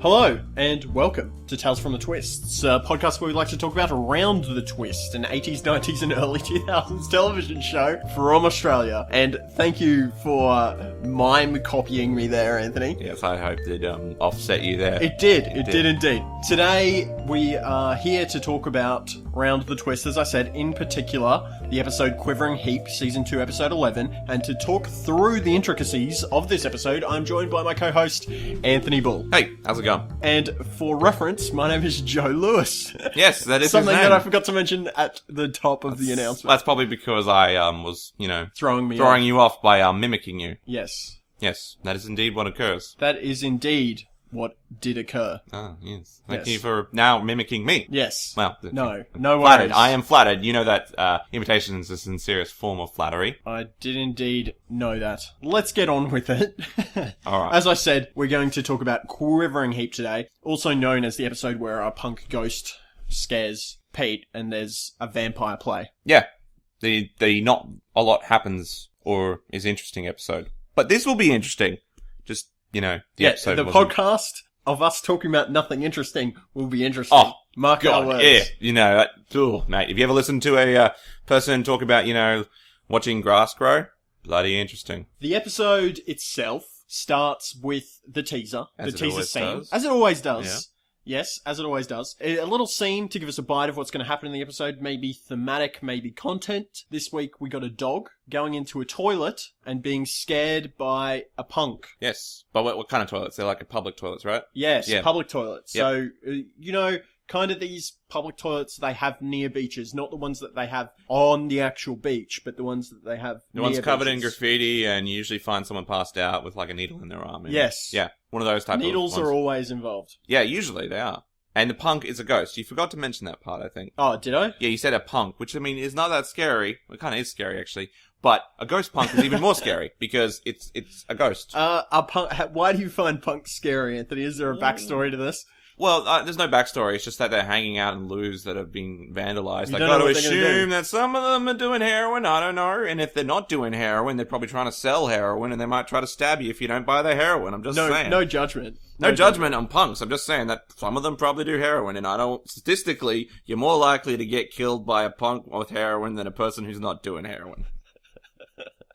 Hello, and welcome to Tales from the Twists, a podcast where we like to talk about Around the Twist, an 80s, 90s, and early 2000s television show from Australia. And thank you for mime copying me there, Anthony. Yes, I hope it offset you there. It did indeed. Today, we are here to talk about Around the Twist, as I said, in particular, the episode Quivering Heap, Season 2, Episode 11. And to talk through the intricacies of this episode, I'm joined by my co-host, Anthony Bull. Hey, how's it going? And for reference, my name is Joe Lewis. Yes, that is something his name. that I forgot to mention at the top of the announcement. That's probably because I was, throwing you off by mimicking you. Yes. Yes, that is indeed what occurs. That is indeed what did occur. Oh, yes. Thank you for now mimicking me. Yes. Well, no flattered. worries. I am flattered. You know that imitation is a sincerest form of flattery. I did indeed know that. Let's get on with it. All right. As I said, we're going to talk about Quivering Heap today, also known as the episode where a punk ghost scares Pete and there's a vampire play. Yeah. The not a lot happens or is interesting episode. But this will be interesting. Just, episode the wasn't... podcast of us talking about nothing interesting will be interesting. Oh, Mark our words. Yeah. Mate, if you ever listen to a person talk about, watching grass grow, bloody interesting. The episode itself starts with the teaser. As the it teaser always scene. does. As it always does. Yeah. Yes, as it always does. A little scene to give us a bite of what's going to happen in the episode. Maybe thematic, maybe content. This week we got a dog going into a toilet and being scared by a punk. Yes. But what kind of toilets? They're like public toilets, right? Yes, Yeah. public toilets. Yep. So, kind of these public toilets they have near beaches, not the ones that they have on the actual beach, but the ones that they have The near one's covered in beaches. graffiti and you usually find someone passed out with like a needle in their arm. Yes. Yeah. One of those type Needles of ones. are always involved. Yeah, usually they are. And the punk is a ghost. You forgot to mention that part, I think. Oh, did I? Yeah, you said a punk, which, is not that scary. It kind of is scary, actually. But a ghost punk is even more scary, because it's a ghost. A punk. Why do you find punks scary, Anthony? Is there a backstory to this? Well, there's no backstory. It's just that they're hanging out in loos that have been vandalized. You I don't got know to what they're gonna do. assume that some of them are doing heroin. I don't know. And if they're not doing heroin, they're probably trying to sell heroin, and they might try to stab you if you don't buy their heroin. I'm just saying. No judgment. No judgment on punks. I'm just saying that some of them probably do heroin, and statistically, you're more likely to get killed by a punk with heroin than a person who's not doing heroin.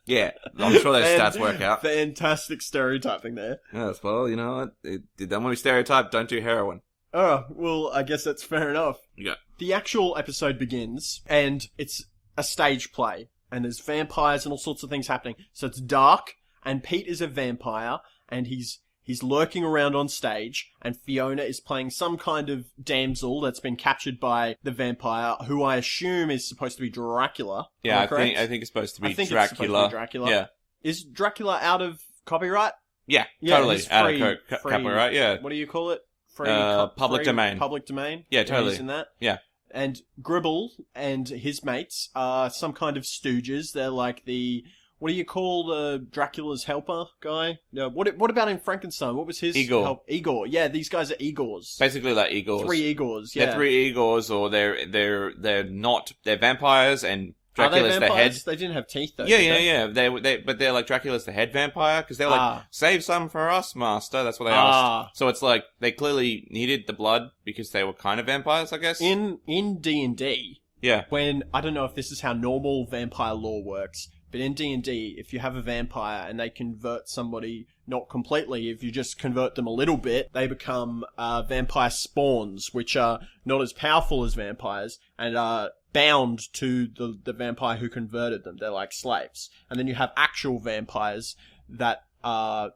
Yeah, I'm sure those stats work out. Fantastic stereotyping there. Yes, well, you know what? They don't want to be stereotyped, don't do heroin. Oh, well, I guess that's fair enough. Yeah. The actual episode begins, and it's a stage play, and there's vampires and all sorts of things happening. So it's dark, and Pete is a vampire, and he's lurking around on stage, and Fiona is playing some kind of damsel that's been captured by the vampire, who I assume is supposed to be Dracula. Yeah, Am correct? I think it's supposed to be I think Dracula. It's supposed to be Dracula. Yeah. Is Dracula out of copyright? Yeah, Yeah, totally. it's Out free- of free- copyright, yeah. What do you call it? Public domain. Public domain? Yeah, totally. He's in that? Yeah. And Gribble and his mates are some kind of stooges. They're like the... What do you call Dracula's helper guy? No, what about in Frankenstein? What was his Igor. help? Igor. Yeah, these guys are Igors. Basically like Igors. 3 Igors, yeah. They're 3 Igors, or they're not, they're vampires, and Are they Dracula's the vampires? head. They didn't have teeth, though. Yeah, did they? yeah. But they're like Dracula's the head vampire, because they're like, Ah. save some for us, master. That's what they Ah. asked. So it's like, they clearly needed the blood, because they were kind of vampires, I guess. In D&D, Yeah. when... I don't know if this is how normal vampire lore works, but in D&D, if you have a vampire and they convert somebody, not completely, if you just convert them a little bit, they become vampire spawns, which are not as powerful as vampires, and are bound to the vampire who converted them. They're like slaves. And then you have actual vampires that are,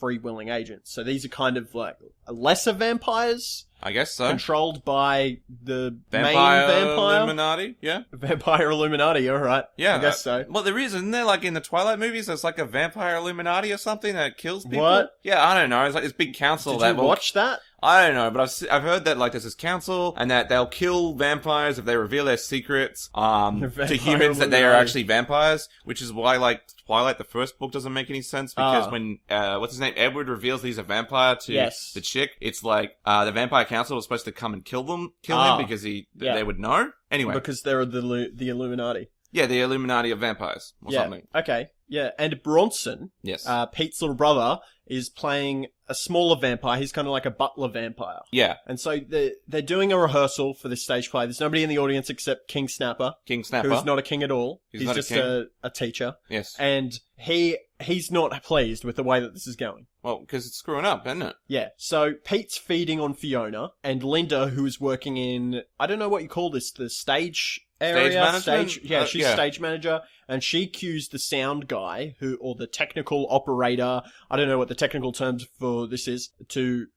free-willing agents. So these are kind of like lesser vampires, I guess so. controlled by the Vampire main vampire. Illuminati, yeah. Vampire Illuminati, alright. Yeah. I guess so. Well, there is, isn't there, like in the Twilight movies, there's like a vampire Illuminati or something that kills people? What? Yeah, I don't know. It's like this big council Did that you watch that? I don't know, but I've heard that like there's this council and that they'll kill vampires if they reveal their secrets to humans that they are actually vampires, which is why like Twilight the first book doesn't make any sense because when what's his name Edward reveals he's a vampire to the chick, it's like the vampire council was supposed to come and kill him because they would know. Anyway, because they're the Illuminati. Yeah, the Illuminati of vampires or something. Okay. Yeah, and Bronson, Yes. Pete's little brother, is playing a smaller vampire. He's kind of like a butler vampire. Yeah. And so they're doing a rehearsal for this stage play. There's nobody in the audience except King Snapper. King Snapper. Who's not a king at all. He's He's not a just king. a teacher. Yes. And he's not pleased with the way that this is going. Well, because it's screwing up, isn't it? Yeah. So Pete's feeding on Fiona, and Linda, who is working in, I don't know what you call this, the stage area? management? She's stage manager, and she cues the sound guy, or the technical operator, I don't know what the technical terms for this is, to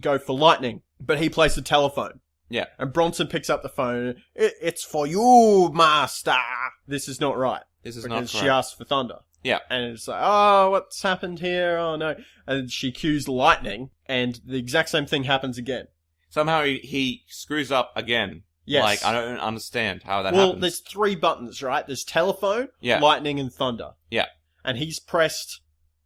go for lightning. But he plays the telephone. Yeah. And Bronson picks up the phone. It's for you, master. This is not right. This is because not correct. she asked for thunder. Yeah. And it's like, oh, what's happened here? Oh, no. And she cues lightning, and the exact same thing happens again. Somehow he screws up again. Yes. Like, I don't understand how that Well, happens. there's 3 buttons, right? There's telephone, Yeah. lightning, and thunder. Yeah. And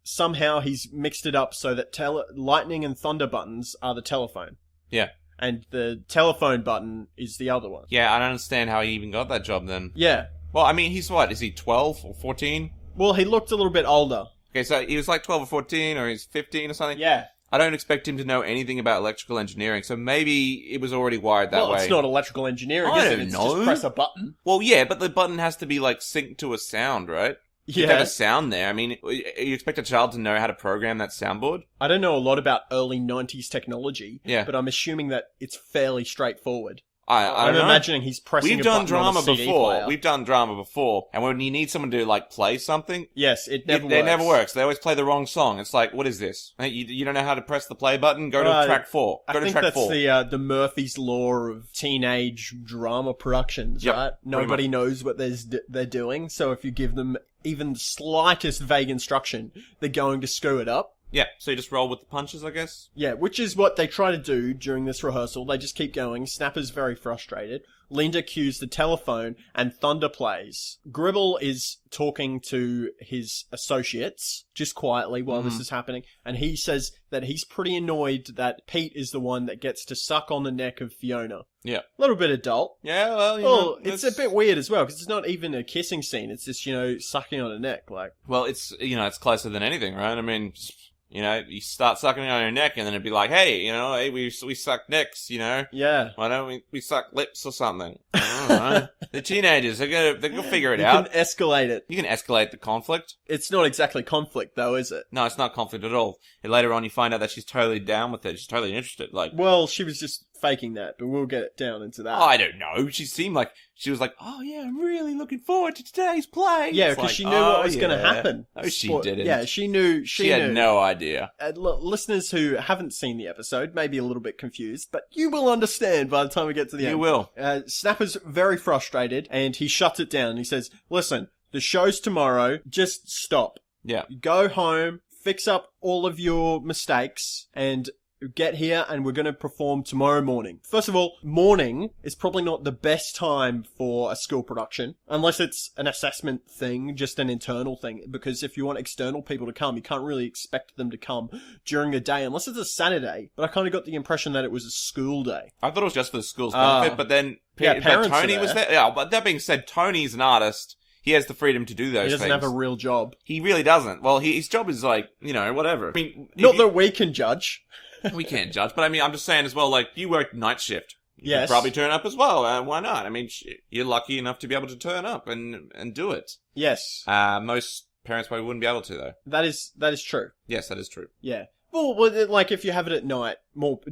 somehow he's mixed it up so that lightning and thunder buttons are the telephone. Yeah. And the telephone button is the other one. Yeah, I don't understand how he even got that job then. Yeah. Well, I mean, he's what? Is he 12 or 14? Well, he looked a little bit older. Okay, so he was like 12 or 14, or he's 15 or something? Yeah. I don't expect him to know anything about electrical engineering, so maybe it was already wired that way. Well, it's not electrical engineering, I is it? don't It's know. just press a button. Well, yeah, but the button has to be, like, synced to a sound, right? You have a sound there. I mean, you expect a child to know how to program that soundboard? I don't know a lot about early 90s technology, Yeah. but I'm assuming that it's fairly straightforward. I I'm don't know. imagining he's pressing We've a done button on a drama CD before. player. We've done drama before, and when you need someone to like play something, Yes, it never works. It never works. They always play the wrong song. It's like, what is this? Hey, you don't know how to press the play button? Go to track 4. I Go to think track that's 4. the Murphy's Law of teenage drama productions, Yep, right? Nobody knows what they're doing, so if you give them even the slightest vague instruction, they're going to screw it up. Yeah, so you just roll with the punches, I guess? Yeah, which is what they try to do during this rehearsal. They just keep going. Snapper's very frustrated. Linda cues the telephone, and thunder plays. Gribble is talking to his associates, just quietly while this is happening, and he says that he's pretty annoyed that Pete is the one that gets to suck on the neck of Fiona. Yeah. A little bit adult. Yeah, well, you Well, know... it's a bit weird as well, because it's not even a kissing scene. It's just, sucking on a neck, like... Well, it's closer than anything, right? I mean... you start sucking on your neck, and then it'd be like, hey, hey, we suck necks, Yeah. Why don't we suck lips or something? I don't know. The teenagers, they're gonna figure it out. You can escalate it. You can escalate the conflict. It's not exactly conflict, though, is it? No, it's not conflict at all. And later on, you find out that she's totally down with it. She's totally interested. Like, Well, she was just faking that, but we'll get down into that. I don't know. She seemed like she was like, oh yeah, I'm really looking forward to today's play. Yeah, It's because like, she knew what was going to yeah. happen. No, she didn't. Yeah, she knew. She had knew. no idea. Listeners who haven't seen the episode may be a little bit confused, but you will understand by the time we get to the end. You will. Snapper's very frustrated, and he shuts it down. He says, listen, the show's tomorrow. Just stop. Yeah. Go home, fix up all of your mistakes, and get here, and we're going to perform tomorrow morning. First of all, morning is probably not the best time for a school production, unless it's an assessment thing, just an internal thing, because if you want external people to come, you can't really expect them to come during the day, unless it's a Saturday. But I kind of got the impression that it was a school day. I thought it was just for the school's benefit, but then parents Tony are was there. there. Yeah, but that being said, Tony's an artist. He has the freedom to do those things. He doesn't have a real job. He really doesn't. Well, his job is like, whatever. I mean, Not that we can judge. we can't judge, but I mean, I'm just saying as well, like, you work night shift. You Yes. could probably turn up as well. Why not? I mean, you're lucky enough to be able to turn up and do it. Yes. Most parents probably wouldn't be able to, though. That is true. Yes, that is true. Yeah. Well, like if you have it at night,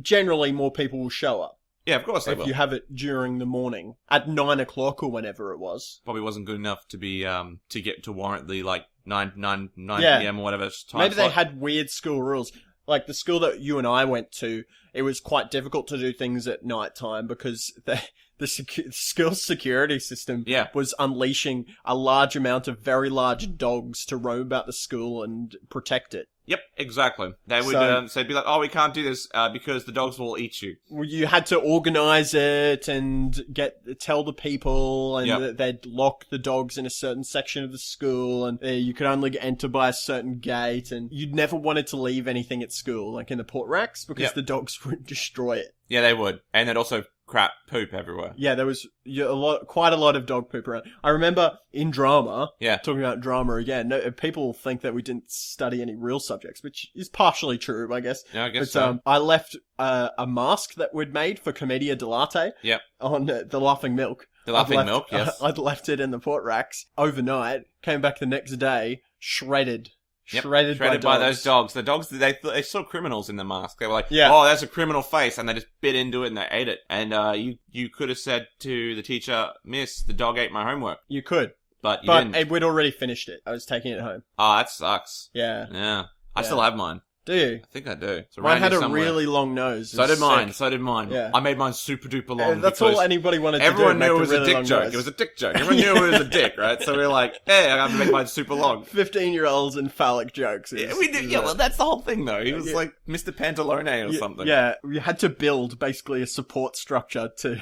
generally more people will show up. Yeah, of course they will. If you have it during the morning at 9 o'clock or whenever it was. Probably wasn't good enough to be to get to warrant the like 9 Yeah. p.m. or whatever time. Maybe they slot. had weird school rules. Like the school that you and I went to, it was quite difficult to do things at night time because the school security system Yeah. was unleashing a large amount of very large dogs to roam about the school and protect it. Yep, exactly. They would So- so they'd be like, "Oh, we can't do this because the dogs will eat you." Well, you had to organize it and tell the people, and Yep. they'd lock the dogs in a certain section of the school, and you could only enter by a certain gate, and you'd never wanted to leave anything at school, like in the port racks, because Yep. the dogs would destroy it. Yeah, they would, and they'd also crap poop everywhere. Yeah, there was quite a lot of dog poop around. I remember in drama, Yeah. talking about drama again, people think that we didn't study any real subjects, which is partially true, I guess. Yeah, I guess but, so. I left a mask that we'd made for Commedia dell'arte Yep. on the Laughing Milk. The Laughing Milk, yes. I'd left it in the port racks overnight, came back the next day, shredded. Yep. Shredded by those dogs. The dogs, they saw criminals in the mask. They were like, Yeah. oh, that's a criminal face. And they just bit into it and they ate it. And you could have said to the teacher, Miss, the dog ate my homework. You could. But you didn't. We'd already finished it. I was taking it home. Oh, that sucks. Yeah. Yeah. I still have mine. Do you? I think I do. It's Mine had around a here somewhere. really long nose. So did mine. Sick. Yeah. I made mine super duper long. That's all anybody wanted to do. Everyone knew make it was really a dick long joke. nose. It was a dick joke. Everyone knew it was a dick, right? So we were like, hey, I gotta make mine super long. 15-year-olds and phallic jokes. Yeah, we knew. Yeah, well, that's the whole thing, though. He was like Mr. Pantalone or something. Yeah, we had to build basically a support structure to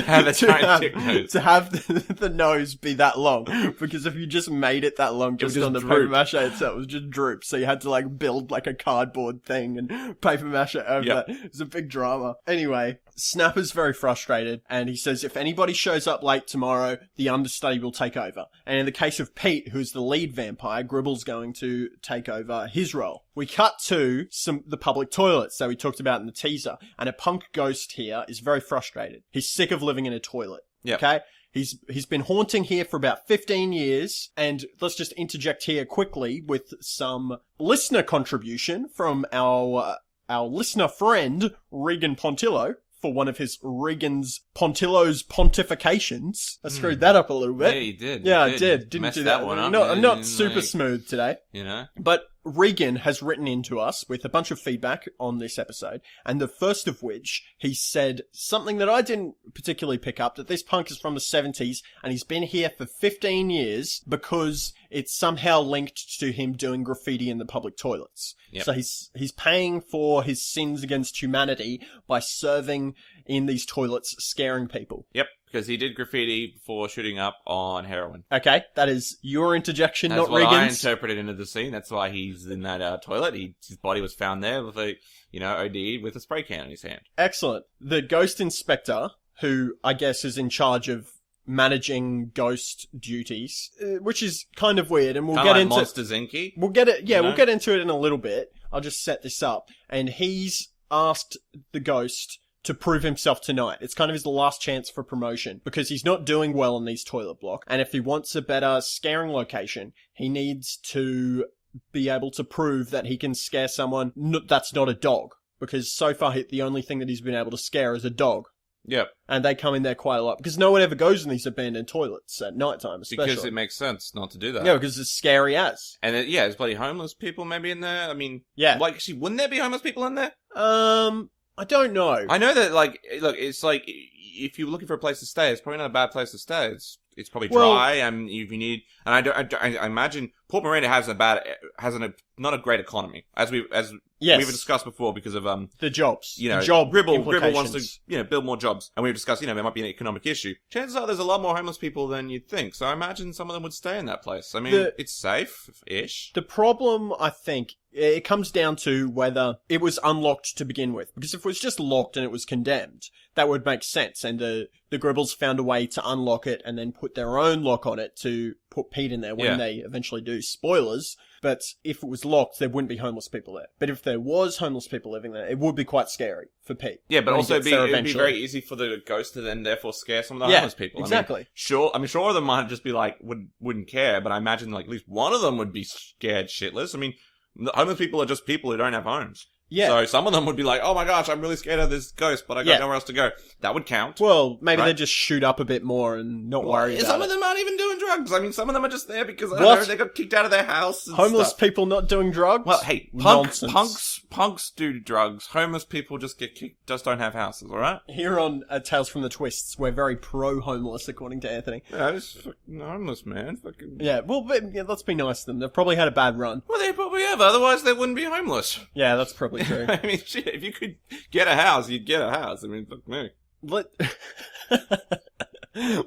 have a giant dick nose. To have the nose be that long. Because if you just made it that long just on the paper mache itself, it was just droop. So you had to like build like a cardboard thing and paper mache over that. It was a big drama. Anyway, Snapper's very frustrated and he says if anybody shows up late tomorrow, the understudy will take over. And in the case of Pete, who's the lead vampire, Gribble's going to take over his role. We cut to the public toilets that we talked about in the teaser, and a punk ghost here is very frustrated. He's sick of living in a toilet. Yep. Okay? He's been haunting here for about 15 years, and let's just interject here quickly with some listener contribution from our listener friend, Regan Pontillo, for one of his Regan's Pontillo's pontifications. I screwed that up a little bit. Yeah, you did. Yeah, I did. Didn't Messed do that one up. I'm not super smooth today. You know? But Regan has written into us with a bunch of feedback on this episode, and the first of which he said something that I didn't particularly pick up, that this punk is from the 70s, and he's been here for 15 years because it's somehow linked to him doing graffiti in the public toilets. Yep. So he's paying for his sins against humanity by serving in these toilets, scaring people. Yep, because he did graffiti before shooting up on heroin. Okay, that is your interjection, That's not what Regan's. I interpreted into the scene. That's why he's in that toilet. His body was found there with a, OD with a spray can in his hand. Excellent. The ghost inspector, who I guess is in charge of managing ghost duties, which is kind of weird, and we'll Kinda get like into Monsters Inc. We'll get it. Yeah, You know? we'll get into it in a little bit. I'll just set this up, and he's asked the ghost to prove himself tonight. It's kind of his last chance for promotion because he's not doing well in these toilet blocks, and if he wants a better scaring location, he needs to be able to prove that he can scare someone that's not a dog, because so far the only thing that he's been able to scare is a dog. Yep. And they come in there quite a lot because no one ever goes in these abandoned toilets at night time, especially. Because it makes sense not to do that. Yeah, because it's scary as. And there's bloody homeless people maybe in there. I mean, yeah. Like, actually, wouldn't there be homeless people in there? I don't know. I know that, look, it's like, if you're looking for a place to stay, it's probably not a bad place to stay. It's probably dry, and if you need, and I imagine Port Morena has not a great economy, as we've discussed before because of the jobs, job Gribble wants to build more jobs, and we've discussed there might be an economic issue. Chances are there's a lot more homeless people than you'd think, so I imagine some of them would stay in that place. I mean, it's safe-ish. The problem, I think, it comes down to whether it was unlocked to begin with, because if it was just locked and it was condemned, that would make sense, and the Gribbles found a way to unlock it and then put their own lock on it to put Pete in there when they eventually do. Spoilers. But if it was locked, there wouldn't be homeless people there. But if there was homeless people living there, it would be quite scary for Pete. Yeah, but also it'd be very easy for the ghost to then therefore scare some of the homeless people. Exactly. Sure of them might just be like, wouldn't care, but I imagine like at least one of them would be scared shitless. I mean, the homeless people are just people who don't have homes. Yeah. So some of them would be like, oh my gosh, I'm really scared of this ghost, but I got nowhere else to go. That would count. Well, maybe they just shoot up a bit more and not worry about it. Some of them aren't even doing drugs. I mean, some of them are just there because they got kicked out of their house and homeless stuff. people not doing drugs? Well, hey, punks do drugs. Homeless people just get kicked, just don't have houses, alright? Here on Tales from the Twists, we're very pro-homeless, according to Anthony. Yeah, just fucking homeless, man. Fucking... Yeah, well, let's be nice to them. They've probably had a bad run. Well, they probably have. Otherwise, they wouldn't be homeless. Yeah, that's probably true. I mean, shit, if you could get a house, you'd get a house. I mean, fuck me.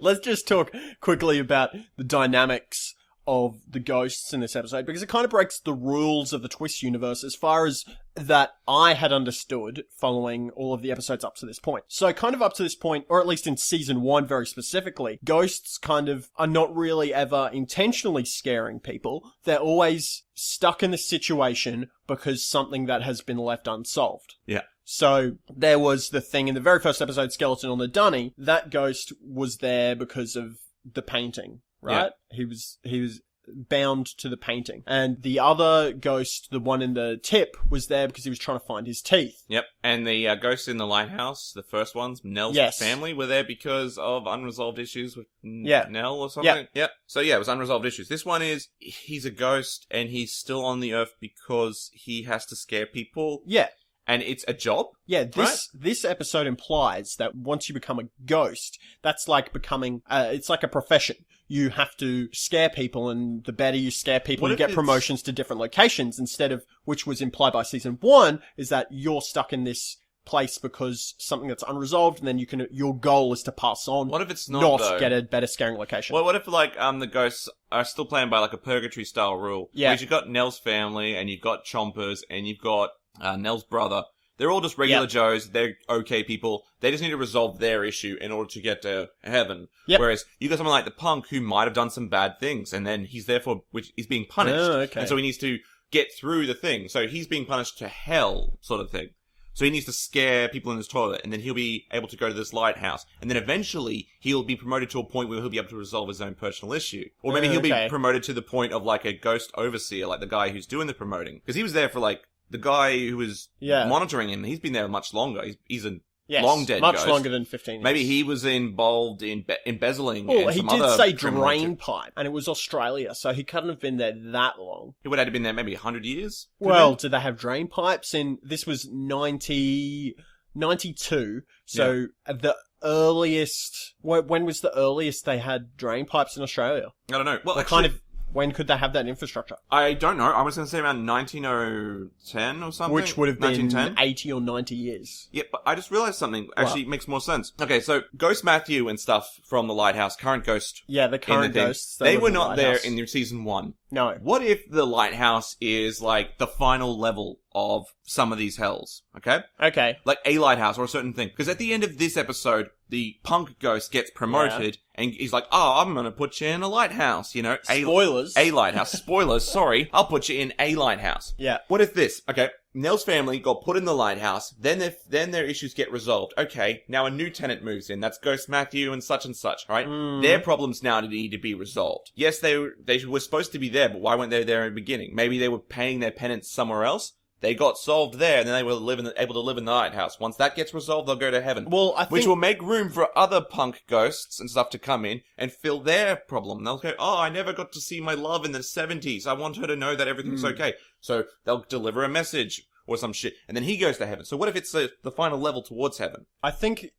Let's just talk quickly about the dynamics of the ghosts in this episode, because it kind of breaks the rules of the Twist universe as far as that I had understood following all of the episodes up to this point. So kind of up to this point, or at least in season 1 very specifically, ghosts kind of are not really ever intentionally scaring people. They're always stuck in the situation because something that has been left unsolved. Yeah. So there was the thing in the very first episode, Skeleton on the Dunny. That ghost was there because of the painting, right? Yeah. He was bound to the painting. And the other ghost, the one in the tip, was there because he was trying to find his teeth. Yep. And the ghosts in the lighthouse, the first ones, Nell's family, were there because of unresolved issues with Nell or something. Yep. So yeah, it was unresolved issues. This one is, he's a ghost and he's still on the earth because he has to scare people. Yeah. And it's a job? Yeah, this episode implies that once you become a ghost, that's like becoming, it's like a profession. You have to scare people, and the better you scare people, you get promotions to different locations, instead of, which was implied by season 1, is that you're stuck in this place because something that's unresolved, and then your goal is to pass on. What if it's not get a better scaring location? Well, what if, like, the ghosts are still playing by, like, a purgatory-style rule? Yeah. Because you've got Nell's family, and you've got Chompers, and you've got Nell's brother. They're all just regular Joes. They're okay people. They just need to resolve their issue in order to get to heaven. Yep. Whereas you got someone like the punk who might have done some bad things, and then he's therefore, which is being punished. Oh, okay. And so he needs to get through the thing. So he's being punished to hell, sort of thing. So he needs to scare people in his toilet, and then he'll be able to go to this lighthouse. And then eventually, he'll be promoted to a point where he'll be able to resolve his own personal issue. Or maybe he'll be promoted to the point of, like, a ghost overseer, like the guy who's doing the promoting. Because he was there for, like, the guy who was monitoring him, he's been there much longer. He's a long dead much ghost. Longer than 15 years. Maybe he was involved in embezzling. Well, and he some did other say drain pipe, and it was Australia, so he couldn't have been there that long. He would have been there maybe 100 years. Well, did they have drain pipes? This was 92, so the earliest. When was the earliest they had drain pipes in Australia? I don't know. Well, actually, when could they have that infrastructure? I don't know. I was going to say around 1910 or something. Which would have been 80 or 90 years. Yeah, but I just realized something actually makes more sense. Okay, so Ghost Matthew and stuff from the lighthouse, current ghost. Yeah, the current ghosts. They were not there in season 1. No. What if the lighthouse is like the final level of some of these hells? Okay? Okay. Like a lighthouse or a certain thing. Because at the end of this episode, the punk ghost gets promoted and he's like, I'm gonna put you in a lighthouse, you know? Spoilers. A lighthouse. Spoilers, sorry. I'll put you in a lighthouse. Yeah. What if this? Okay. Nell's family got put in the lighthouse, then their issues get resolved. Okay, now a new tenant moves in. That's Ghost Matthew and such, alright? Their problems now need to be resolved. Yes, they were supposed to be there, but why weren't they there in the beginning? Maybe they were paying their penance somewhere else. They got solved there, and then they were able to live in the lighthouse. Once that gets resolved, they'll go to heaven. Well, I think... Which will make room for other punk ghosts and stuff to come in and fill their problem. They'll go, I never got to see my love in the 70s. I want her to know that everything's okay. So they'll deliver a message or some shit, and then he goes to heaven. So what if it's the final level towards heaven? I think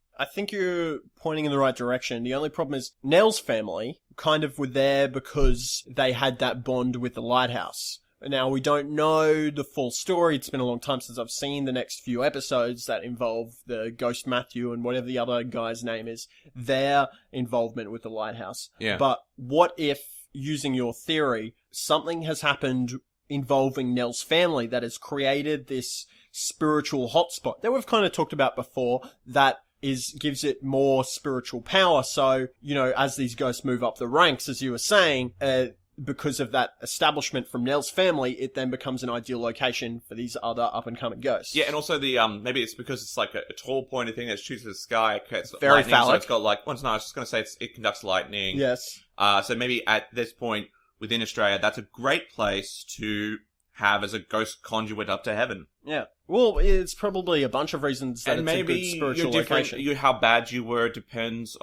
you're pointing in the right direction. The only problem is Nell's family kind of were there because they had that bond with the lighthouse. Now, we don't know the full story. It's been a long time since I've seen the next few episodes that involve the Ghost Matthew and whatever the other guy's name is, their involvement with the lighthouse. Yeah. But what if, using your theory, something has happened involving Nell's family that has created this spiritual hotspot that we've kind of talked about before that gives it more spiritual power. So, as these ghosts move up the ranks, as you were saying, because of that establishment from Nell's family, it then becomes an ideal location for these other up-and-coming ghosts. Yeah, and also the, maybe it's because it's like a tall pointed thing that shoots to the sky. It's very lightning, phallic. So it's got like, well, no, I was just going to say it conducts lightning. Yes. So maybe at this point within Australia, that's a great place to have as a ghost conduit up to heaven. Yeah. Well, it's probably a bunch of reasons that and it's maybe a good spiritual location. How bad you were determines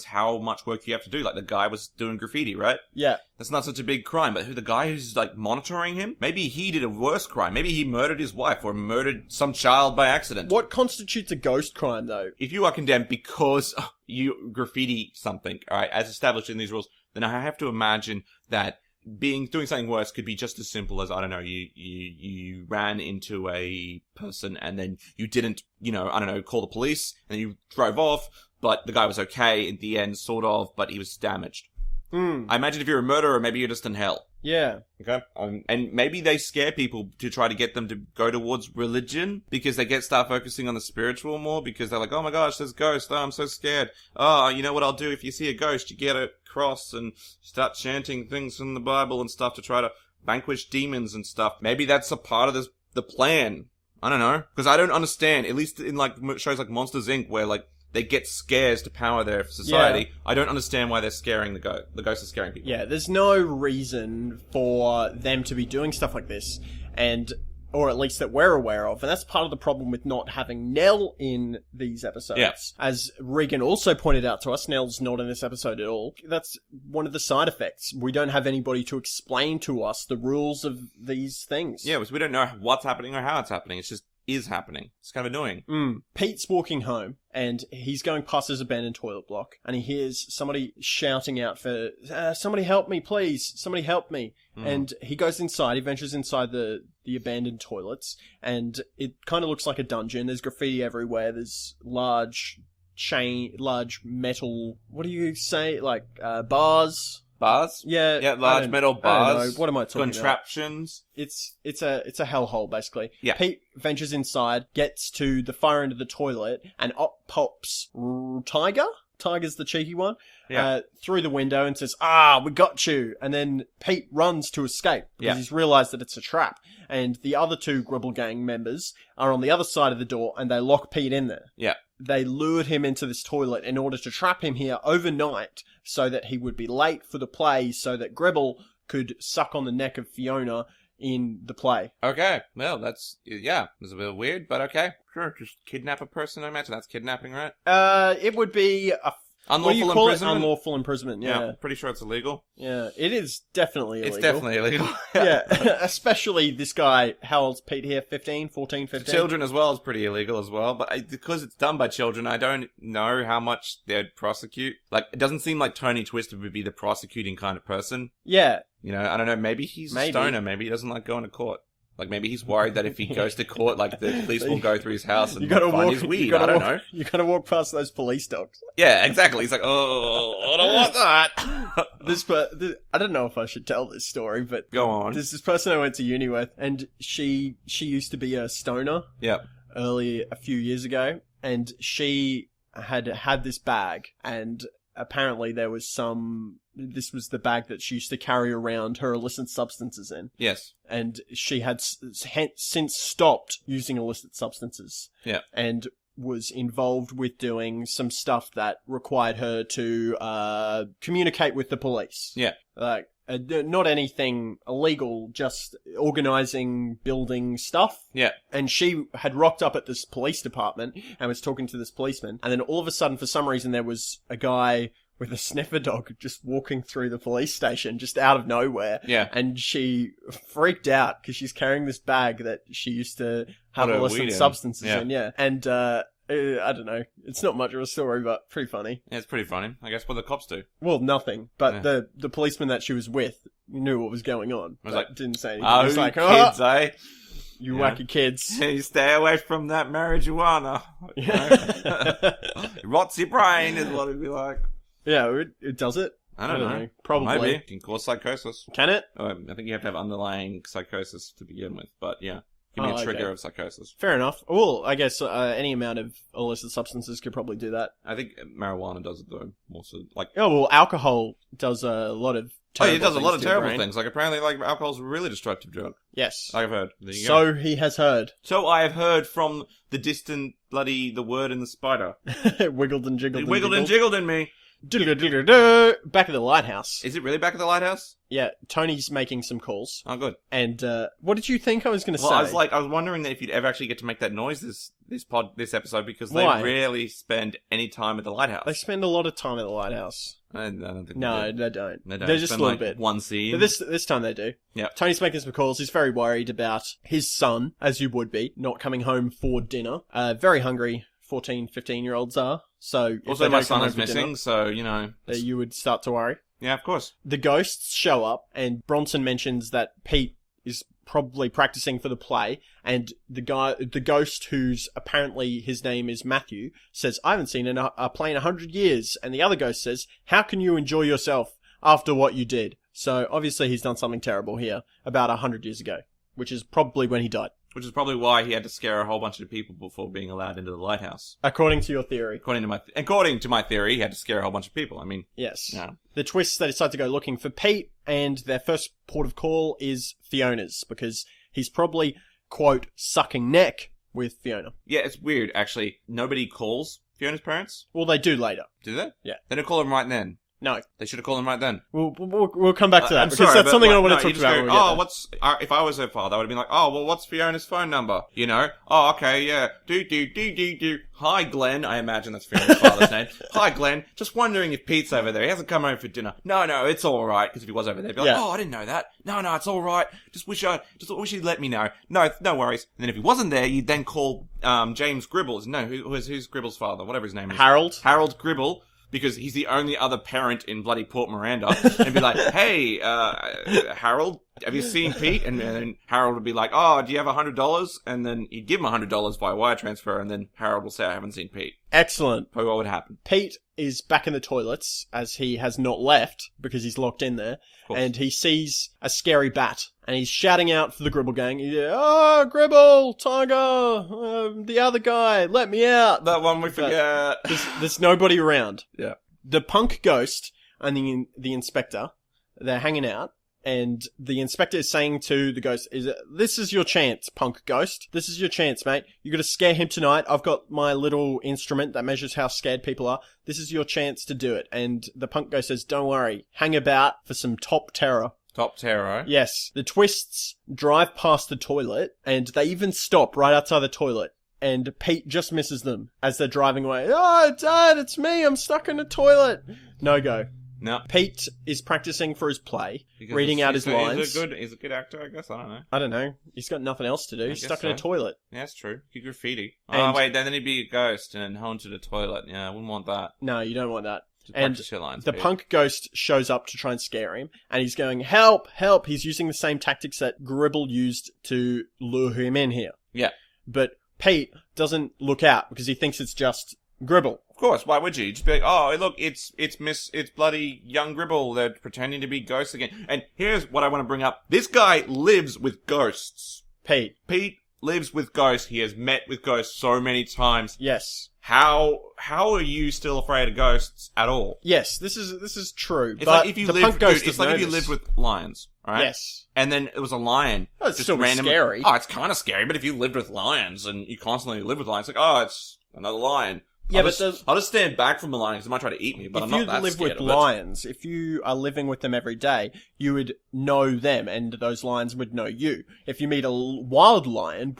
how much work you have to do. Like the guy was doing graffiti, right? Yeah. That's not such a big crime, but the guy who's like monitoring him, maybe he did a worse crime. Maybe he murdered his wife or murdered some child by accident. What constitutes a ghost crime, though? If you are condemned because you graffiti something, all right, as established in these rules, then I have to imagine that doing something worse could be just as simple as, I don't know, you ran into a person and then you didn't, call the police and then you drove off, but the guy was okay in the end, sort of, but he was damaged. I imagine if you're a murderer, maybe you're just in hell. Yeah. Okay. And maybe they scare people to try to get them to go towards religion because they start focusing on the spiritual more because they're like, oh my gosh, there's ghosts. Oh, I'm so scared. Oh, you know what I'll do if you see a ghost? You get a cross and start chanting things from the Bible and stuff to try to vanquish demons and stuff. Maybe that's a part of the plan. I don't know. Because I don't understand, at least in like shows like Monsters, Inc., where like they get scares to power their society. Yeah. I don't understand why they're scaring the ghost. The ghost is scaring people. Yeah, there's no reason for them to be doing stuff like this, or at least that we're aware of. And that's part of the problem with not having Nell in these episodes. Yeah. As Regan also pointed out to us, Nell's not in this episode at all. That's one of the side effects. We don't have anybody to explain to us the rules of these things. Yeah, because we don't know what's happening or how it's happening. It's just is happening. It's kind of annoying. Pete's walking home, and he's going past his abandoned toilet block, and he hears somebody shouting out for, somebody help me, please. Somebody help me. And he goes inside, he ventures inside the abandoned toilets, and it kind of looks like a dungeon. There's graffiti everywhere. There's large metal, what do you say, like, bars? Bars? Yeah, large metal bars. I don't know. What am I talking Contraptions. about? It's a hellhole, basically. Yeah. Pete ventures inside, gets to the far end of the toilet, and up pops Tiger. Tiger's the cheeky one. Yeah. Through the window and says, we got you. And then Pete runs to escape because he's realised that it's a trap. And the other two Gribble Gang members are on the other side of the door, and they lock Pete in there. Yeah. They lured him into this toilet in order to trap him here overnight so that he would be late for the play so that Gribble could suck on the neck of Fiona in the play. Okay. Well, it's a bit weird, but okay. Sure, just kidnap a person, I imagine. That's kidnapping, right? It would be a... Unlawful imprisonment? Unlawful imprisonment, yeah. Pretty sure it's illegal. Yeah, it is definitely illegal. It's definitely illegal. Yeah, especially this guy, how old's Pete here? 15? Children as well is pretty illegal as well, but because it's done by children, I don't know how much they'd prosecute. Like, it doesn't seem like Tony Twister would be the prosecuting kind of person. Yeah. You know, I don't know, maybe he's a stoner, maybe he doesn't like going to court. Like, maybe he's worried that if he goes to court, like, the police will go through his house and find his weed. I don't know. You gotta walk past those police dogs. Yeah, exactly. He's like, oh, I don't want that. I don't know if I should tell this story, but... Go on. There's this person I went to uni with, and she used to be a stoner. Yep. A few years ago, and she had this bag, and apparently there was this was the bag that she used to carry around her illicit substances in. Yes. And she had since stopped using illicit substances. Yeah. And was involved with doing some stuff that required her to communicate with the police. Yeah. Like, not anything illegal, just organising, building stuff. Yeah. And she had rocked up at this police department and was talking to this policeman. And then all of a sudden, for some reason, there was a guy with a sniffer dog just walking through the police station, just out of nowhere. Yeah. And she freaked out because she's carrying this bag that she used to have illicit substances in. Yeah. And, I don't know. It's not much of a story, but pretty funny. Yeah, it's pretty funny. I guess what the cops do. Well, nothing. But the policeman that she was with knew what was going on. I was like, didn't say anything. Oh, he was like, kids, eh? You wacky kids. You stay away from that marijuana. It rots your brain is what it'd be like. Yeah, it does it. I don't know. Probably. Maybe. It can cause psychosis. Can it? I think you have to have underlying psychosis to begin with, but yeah. Give me a trigger of psychosis. Fair enough. Well, I guess any amount of illicit substances could probably do that. I think marijuana does it though. Also, like alcohol does a lot of it does a lot of terrible things. Like apparently, like alcohol's a really destructive drug. Yes, I've heard. So he has heard. So I have heard from the distant the word in the spider. Wiggled and jiggled. It wiggled and jiggled in me. Back at the lighthouse. Is it really back at the lighthouse? Yeah, Tony's making some calls. Oh, good. And what did you think I was going to say? I was wondering that if you'd ever actually get to make that noise this episode because they rarely spend any time at the lighthouse. They spend a lot of time at the lighthouse. I don't think they don't. They're just a little bit. One scene. But this time they do. Yeah. Tony's making some calls. He's very worried about his son, as you would be, not coming home for dinner. Very hungry. 14, 15-year-olds are. So also, my son is missing, so, you know. You would start to worry. Yeah, of course. The ghosts show up, and Bronson mentions that Pete is probably practicing for the play, and the ghost, who's apparently his name is Matthew, says, I haven't seen a play in 100 years. And the other ghost says, how can you enjoy yourself after what you did. So obviously he's done something terrible here about 100 years ago, which is probably when he died. Which is probably why he had to scare a whole bunch of people before being allowed into the lighthouse. According to your theory. According to my theory, he had to scare a whole bunch of people. I mean... Yes. Yeah. The twist, they decide to go looking for Pete, and their first port of call is Fiona's, because he's probably, quote, sucking neck with Fiona. Yeah, it's weird, actually. Nobody calls Fiona's parents? Well, they do later. Do they? Yeah. They don't call them right then. No. They should have called him right then. We'll come back to that, I'm because sorry, that's but, something like, I want no, to you talk just about. go, when we get there. if I was her father, I would have been like, oh, well, what's Fiona's phone number? You know? Oh, okay, yeah. Do. Hi, Glenn. I imagine that's Fiona's father's name. Hi, Glenn. Just wondering if Pete's over there. He hasn't come home for dinner. No, it's alright. Because if he was over there, he'd be like, oh, I didn't know that. No, it's alright. Just wish you'd let me know. No worries. And then if he wasn't there, you'd then call, James Gribble. No, who's Gribble's father? Whatever his name is. Harold Gribble. Because he's the only other parent in bloody Port Miranda. And be like, hey, Harold, have you seen Pete? And then Harold would be like, oh, do you have $100? And then he'd give him $100 by wire transfer. And then Harold will say, I haven't seen Pete. Excellent. Probably what would happen. Pete is back in the toilets, as he has not left, because he's locked in there. And he sees a scary bat. And he's shouting out for the Gribble gang. He's like, oh, Gribble, Tiger, the other guy, let me out. That one we forget. There's nobody around. Yeah. The punk ghost and the inspector, they're hanging out. And the inspector is saying to the ghost, this is your chance, punk ghost. This is your chance, mate. You gotta scare him tonight. I've got my little instrument that measures how scared people are. This is your chance to do it. And the punk ghost says, don't worry. Hang about for some top terror. Top terror. Yes. The twists drive past the toilet, and they even stop right outside the toilet. And Pete just misses them as they're driving away. Oh, Dad, it's me. I'm stuck in the toilet. No go. No. Pete is practicing for his play, reading out his lines. He's a good actor, I guess. I don't know. He's got nothing else to do. He's stuck in a toilet. Yeah, that's true. He graffiti. Oh, wait, then he'd be a ghost and haunted a toilet. Yeah, I wouldn't want that. No, you don't want that. And the punk ghost shows up to try and scare him, and he's going, help, help. He's using the same tactics that Gribble used to lure him in here. Yeah. But Pete doesn't look out because he thinks it's just Gribble. Of course, why would you? Just be like, oh, look, it's bloody young Gribble. They're pretending to be ghosts again. And here's what I want to bring up. This guy lives with ghosts. Pete lives with ghosts. He has met with ghosts so many times. Yes. How are you still afraid of ghosts at all? Yes, this is true. It's but like if you the live, punk ghost it's like if you lived with lions, right? Yes. And then it was a lion. Oh, it's still scary. Oh, it's kind of scary, but if you lived with lions and you constantly live with lions, like, oh, it's another lion. Yeah, I'll just stand back from the lion because they might try to eat me, but I'm not that scared of it. If you live with lions, if you are living with them every day, you would know them and those lions would know you. If you meet a wild lion,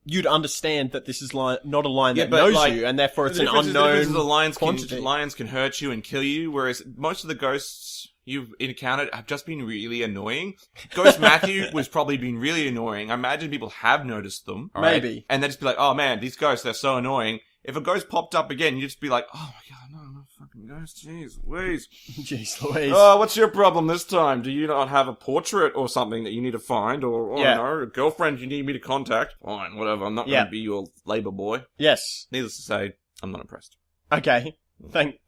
you'd understand that this is not a lion that knows you and therefore it's an unknown quantity. Lions can hurt you and kill you, whereas most of the ghosts you've encountered have just been really annoying. Ghost Matthew was probably been really annoying. I imagine people have noticed them. Right? Maybe. And they'd just be like, oh man, these ghosts, they're so annoying. If a ghost popped up again, you'd just be like, oh my god, no fucking ghost, jeez Louise. Jeez Louise. Oh, what's your problem this time? Do you not have a portrait or something that you need to find? Or, no, a girlfriend you need me to contact? Fine, whatever, I'm not going to be your labour boy. Yes. Needless to say, I'm not impressed. Okay,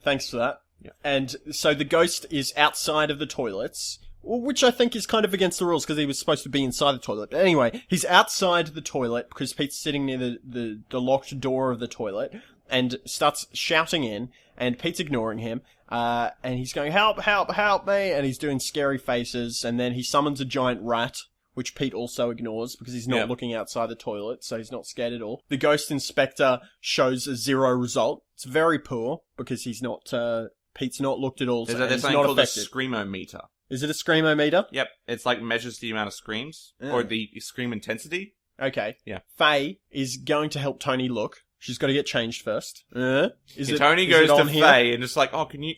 thanks for that. Yeah. And so the ghost is outside of the toilets, which I think is kind of against the rules because he was supposed to be inside the toilet. But anyway, he's outside the toilet because Pete's sitting near the locked door of the toilet and starts shouting in, and Pete's ignoring him. And he's going, help, help, help me. And he's doing scary faces. And then he summons a giant rat, which Pete also ignores because he's not looking outside the toilet, so he's not scared at all. The ghost inspector shows a 0 result. It's very poor because he's not, Pete's not looked at all. So there's something called a screamometer. Is it a screamometer? Yep. It's like measures the amount of screams or the scream intensity. Okay. Yeah. Faye is going to help Tony look. She's got to get changed first. Tony goes to Faye and just like, oh, can you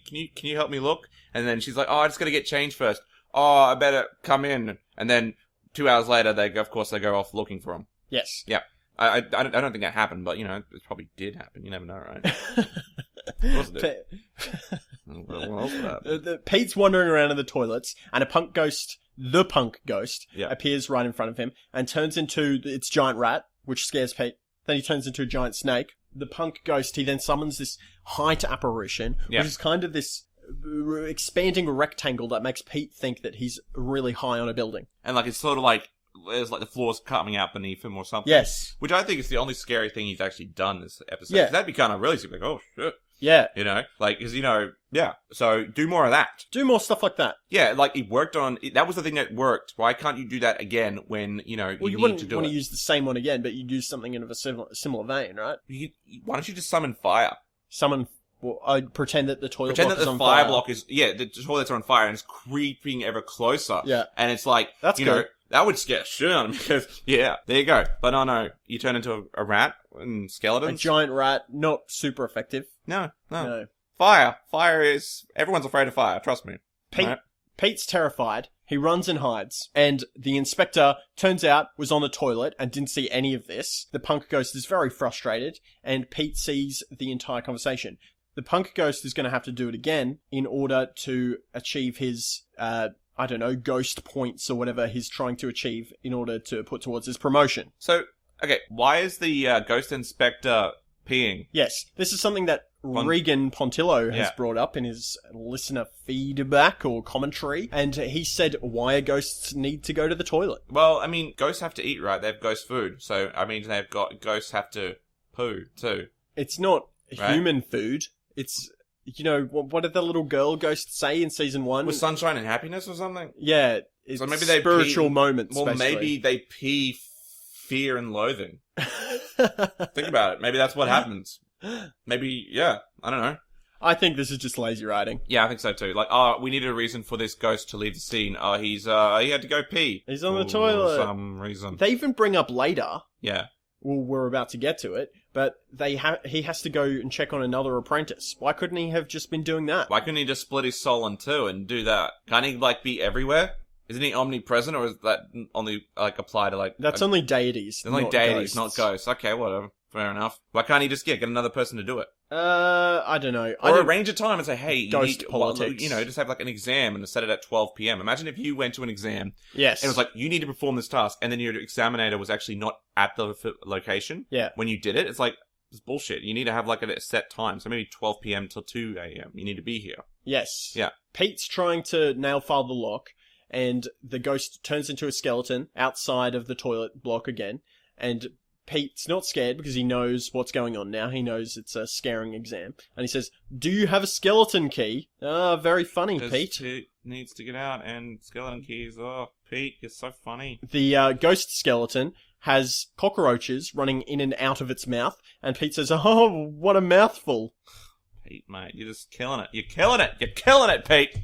help me look? And then she's like, oh, I just got to get changed first. Oh, I better come in. And then 2 hours later, they go off looking for him. Yes. Yeah. I don't think that happened, but, it probably did happen. You never know, right? Of course it did. Pete's wandering around in the toilets, and the punk ghost, appears right in front of him and turns into its giant rat, which scares Pete. Then he turns into a giant snake. The punk ghost, he then summons this height apparition, which is kind of this expanding rectangle that makes Pete think that he's really high on a building. And, like, it's sort of like, there's, like, the floor's coming out beneath him or something. Yes. Which I think is the only scary thing he's actually done this episode. Yeah. 'Cause that'd be kind of really like, oh, shit. Yeah. You know? Like, because, yeah. So, do more of that. Do more stuff like that. Yeah, like, it worked that was the thing that worked. Why can't you do that again when, you Well, need to do it? you wouldn't want to use the same one again, but you'd use something in a similar vein, right? Why don't you just summon fire? Well, I'd pretend that the toilet Pretend block that is the on fire fire. block is, the toilets are on fire and it's creeping ever closer. Yeah. And it's like, That's good. that would scare shit out of me because, yeah, there you go. But no, you turn into a rat and A skeletons. giant rat, not super effective. No. No. Fire. Everyone's afraid of fire, trust me. Pete's terrified. He runs and hides. And the inspector, turns out, was on the toilet and didn't see any of this. The punk ghost is very frustrated, and Pete sees the entire conversation. The punk ghost is going to have to do it again in order to achieve his, ghost points or whatever he's trying to achieve in order to put towards his promotion. So, okay, why is the ghost inspector peeing? Yes, this is something that Regan Pontillo has brought up in his listener feedback or commentary, and he said why ghosts need to go to the toilet. Well, I mean, ghosts have to eat, right? They have ghost food. So, I mean, ghosts have to poo, too. It's not Right? human food. It's, what did the little girl ghost say in season 1? With sunshine and happiness or something? Yeah, it's So maybe they spiritual pee, moments, well, basically. maybe they pee fear and loathing. Think about it. Maybe that's what happens. Maybe, yeah. I don't know. I think this is just lazy writing. Yeah, I think so too. Like, we needed a reason for this ghost to leave the scene. He had to go pee. He's on the toilet. For some reason. They even bring up later. Yeah. Well, we're about to get to it, but he has to go and check on another apprentice. Why couldn't he have just been doing that? Why couldn't he just split his soul in two and do that? Can't he, like, be everywhere? Isn't he omnipresent, or is that only, like, apply to, like... That's only deities, only not deities, ghosts. not ghosts. Okay, whatever. Fair enough. Why can't he just, get another person to do it? I don't know. Or arrange a time and say, hey, Ghost politics. Just have, like, an exam and set it at 12 p.m. Imagine if you went to an exam... Yes. And it was like, you need to perform this task, and then your examinator was actually not at the location. Yeah. When you did it, it's like, it's bullshit. You need to have, like, a set time. So maybe 12 p.m. till 2 a.m. You need to be here. Yes. Yeah. Pete's trying to nail file the lock, and the ghost turns into a skeleton outside of the toilet block again, and Pete's not scared because he knows what's going on now. He knows it's a scaring exam. And he says, do you have a skeleton key? Very funny, Pete. Needs to get out, and skeleton keys. Oh, Pete, you're so funny. The ghost skeleton has cockroaches running in and out of its mouth, and Pete says, oh, what a mouthful. Pete, mate, you're just killing it. You're killing it. You're killing it, Pete.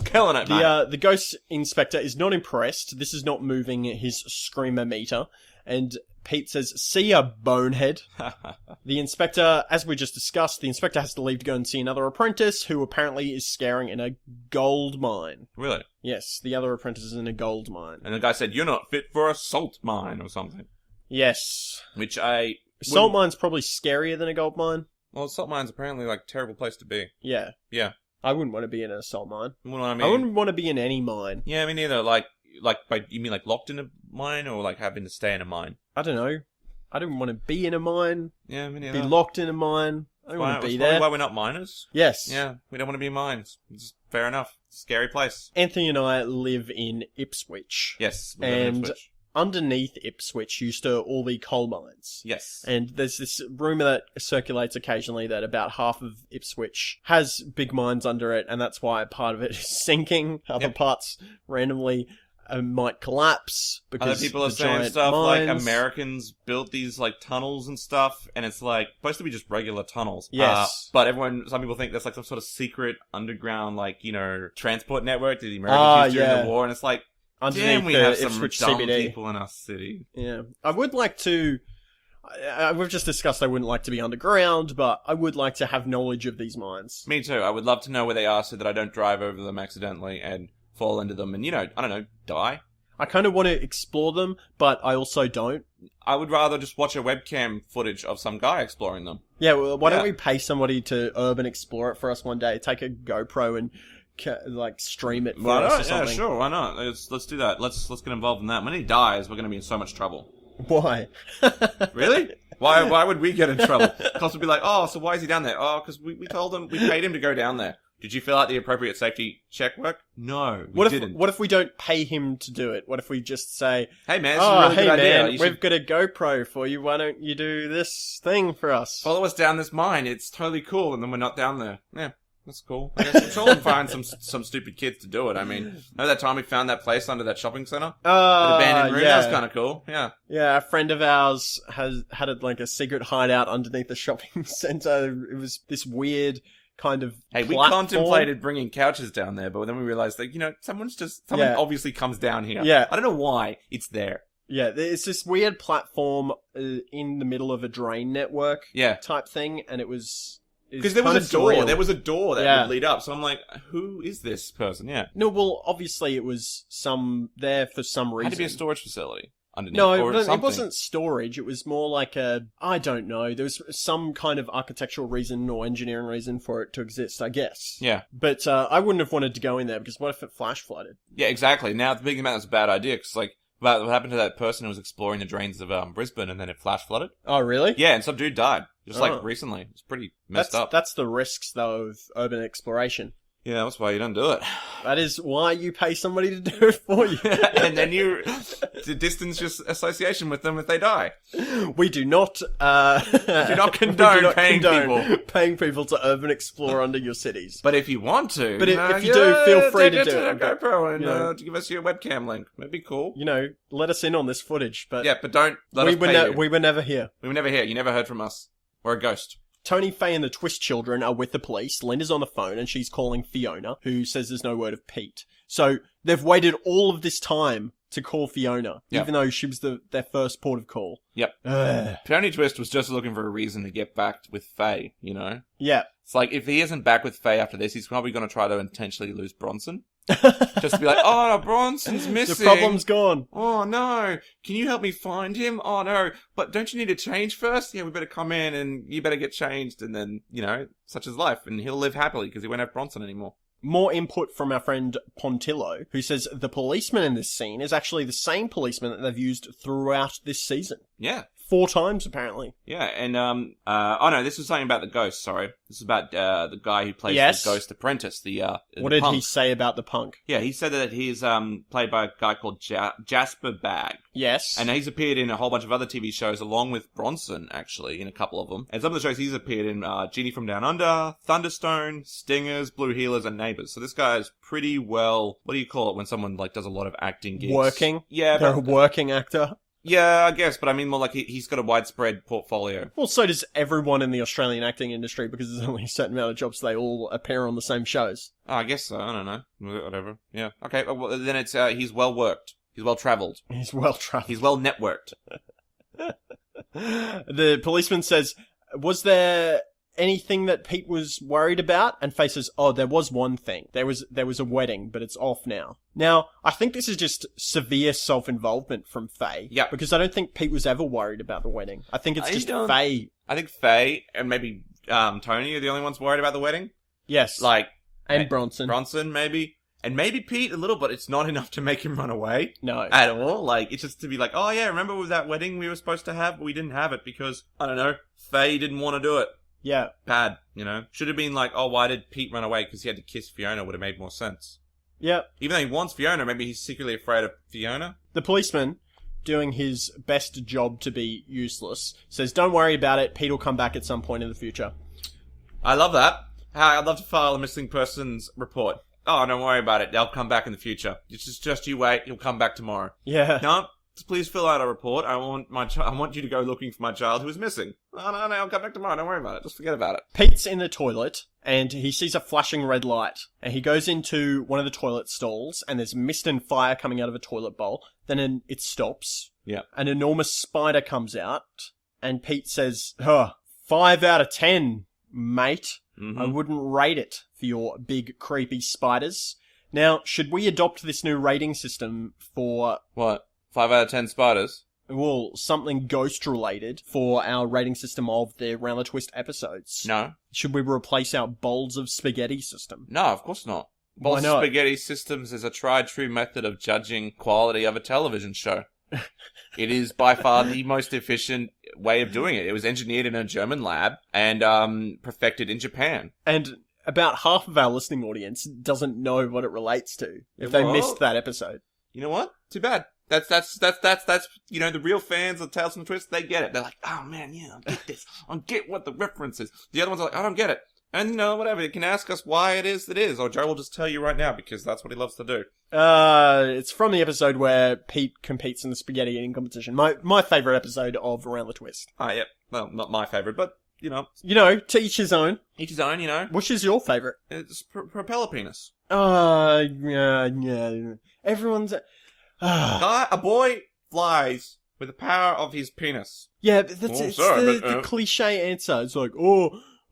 Killing it, mate. The ghost inspector is not impressed. This is not moving his screamer meter. And Pete says, see ya, bonehead. The inspector, as we just discussed, the inspector has to leave to go and see another apprentice who apparently is scaring in a gold mine. Really? Yes, the other apprentice is in a gold mine. And the guy said, you're not fit for a salt mine or something. Yes. Which Salt mine's probably scarier than a gold mine. Well, salt mine's apparently, like, a terrible place to be. Yeah. Yeah. I wouldn't want to be in a salt mine. Well, I mean... I wouldn't want to be in any mine. Yeah, me neither. You mean like locked in a mine, or like having to stay in a mine? I don't know. I don't want to be in a mine. Yeah, me neither. Be locked in a mine. I don't want to be there. That's probably why we're not miners. Yes. Yeah, we don't want to be in mines. It's fair enough. Scary place. Anthony and I live in Ipswich. Yes. We live in And Ipswich. underneath Ipswich used to all be coal mines. Yes. And there's this rumour that circulates occasionally that about half of Ipswich has big mines under it, and that's why part of it is sinking. Other parts randomly might collapse because other people are the saying giant stuff mines. like Americans built these like tunnels and stuff, and it's like supposed to be just regular tunnels. Yes. But some people think there's like some sort of secret underground, like, transport network that the Americans used during the war, and it's like, underneath damn, we the have some Ipswich dumb CBD. people in our city. Yeah. I would like to... we've just discussed I wouldn't like to be underground, but I would like to have knowledge of these mines. Me too. I would love to know where they are so that I don't drive over them accidentally and fall into them and, I don't know, die. I kind of want to explore them, but I also don't. I would rather just watch a webcam footage of some guy exploring them. Yeah, well, why don't we pay somebody to urban explore it for us one day? Take a GoPro and stream it for us or something. Yeah, sure, why not? Let's do that. Let's get involved in that. When he dies, we're going to be in so much trouble. Why? Really? Why would we get in trouble? Cops would be like, oh, so why is he down there? Oh, because we told him, we paid him to go down there. Did you fill out the appropriate safety check work? No, we didn't. What if we don't pay him to do it? What if we just say, hey man, this is a really good idea. Man, we've got a GoPro for you. Why don't you do this thing for us? Follow us down this mine. It's totally cool. And then we're not down there. Yeah. That's cool. I guess I'm sure we'll find some stupid kids to do it. I mean, know that time we found that place under that shopping centre? An abandoned room? Yeah. That was kind of cool. Yeah. Yeah, a friend of ours had a secret hideout underneath the shopping centre. It was this weird kind of we platform. contemplated bringing couches down there, but then we realised that, someone obviously comes down here. Yeah. I don't know why. It's there. Yeah, it's this weird platform in the middle of a drain network type thing, and it was... Because there was a door. Surreal. There was a door that would lead up. So I'm like, who is this person? Yeah. No, well, obviously it was there for some reason. It had to be a storage facility underneath. No, or it wasn't storage. It was more like I don't know. There was some kind of architectural reason or engineering reason for it to exist, I guess. Yeah. But I wouldn't have wanted to go in there because what if it flash flooded? Yeah, exactly. Now, thinking about it's a bad idea because, what happened to that person who was exploring the drains of Brisbane and then it flash flooded? Oh, really? Yeah, and some dude died. Just recently. It's pretty messed up. That's the risks, though, of urban exploration. Yeah, that's why you don't do it. That is why you pay somebody to do it for you. And then you distance your association with them if they die. We do not condone paying people to urban explore under your cities. But if you want to... But if you do, feel free to do it. GoPro and to give us your webcam link. That'd be cool. Let us in on this footage. But yeah, but don't let us pay you. We were never here. We were never here. You never heard from us. We're a ghost. Tony, Faye and the Twist children are with the police. Linda's on the phone and she's calling Fiona, who says there's no word of Pete. So they've waited all of this time to call Fiona, even though she was their first port of call. Yep. Tony Twist was just looking for a reason to get back with Faye, Yeah. It's like, if he isn't back with Faye after this, he's probably going to try to intentionally lose Bronson. Just to be like, oh, no, Bronson's missing. The problem's gone. Oh, no. Can you help me find him? Oh, no. But don't you need to change first? Yeah, we better come in and you better get changed. And then, such is life. And he'll live happily because he won't have Bronson anymore. More input from our friend Pontillo, who says the policeman in this scene is actually the same policeman that they've used throughout this season. Yeah. 4 times, apparently. Yeah, and, no, this was something about the ghost, sorry. This is about, the guy who plays the ghost Apprentice, What did he say about the punk? Yeah, he said that he's, played by a guy called Jasper Bagg. Yes. And he's appeared in a whole bunch of other TV shows, along with Bronson, actually, in a couple of them. And some of the shows he's appeared in, Genie from Down Under, Thunderstone, Stingers, Blue Heelers, and Neighbours. So this guy is pretty well, what do you call it when someone, does a lot of acting gigs? Working? Yeah. They're a working actor? Yeah, I guess, but I mean more like he's got a widespread portfolio. Well, so does everyone in the Australian acting industry, because there's only a certain amount of jobs they all appear on the same shows. Oh, I guess so. I don't know. Whatever. Yeah. Okay, well, then it's, he's well worked. He's well travelled. He's well travelled. He's well networked. The policeman says, was there anything that Pete was worried about? And Faye says, oh, there was one thing. There was a wedding, but it's off now. Now, I think this is just severe self-involvement from Faye. Yeah. Because I don't think Pete was ever worried about the wedding. I think it's just Faye. I think Faye and maybe Tony are the only ones worried about the wedding. Yes. And Bronson. Bronson, maybe. And maybe Pete a little, but it's not enough to make him run away. No. At all. It's just to be like, oh yeah, remember with that wedding we were supposed to have, but we didn't have it because, I don't know, Faye didn't want to do it. Yeah. Bad, Should have been like, oh, why did Pete run away? Because he had to kiss Fiona would have made more sense. Yeah. Even though he wants Fiona, maybe he's secretly afraid of Fiona. The policeman, doing his best job to be useless, says, don't worry about it, Pete will come back at some point in the future. I love that. I'd love to file a missing persons report. Oh, don't worry about it, they'll come back in the future. It's just you wait, he'll come back tomorrow. Yeah. No, please fill out a report. I want you to go looking for my child who is missing. Oh, no, I'll come back tomorrow. Don't worry about it. Just forget about it. Pete's in the toilet, and he sees a flashing red light. And he goes into one of the toilet stalls, and there's mist and fire coming out of a toilet bowl. Then it stops. Yeah. An enormous spider comes out, and Pete says, 5 out of 10, mate. Mm-hmm. I wouldn't rate it for your big, creepy spiders. Now, should we adopt this new rating system for... What? 5 out of 10 spiders? Well, something ghost-related for our rating system of the Round the Twist episodes. No. Should we replace our bowls of spaghetti system? No, of course not. Bowls of spaghetti systems is a tried-true method of judging quality of a television show. It is by far the most efficient way of doing it. It was engineered in a German lab and perfected in Japan. And about half of our listening audience doesn't know what it relates to if they missed that episode. You know what? Too bad. That's the real fans of Tales from the Twist, they get it. They're like, oh man, yeah, I get this. I get what the reference is. The other ones are like, I don't get it. And, whatever, you can ask us why it is, or Joe will just tell you right now, because that's what he loves to do. It's from the episode where Pete competes in the spaghetti eating competition. My favourite episode of Around the Twist. Ah, yep. Well, not my favourite, but, to each his own. Each his own, Which is your favourite? It's propeller penis. Yeah. Everyone's... A boy flies with the power of his penis. Yeah, but the cliche answer. It's like,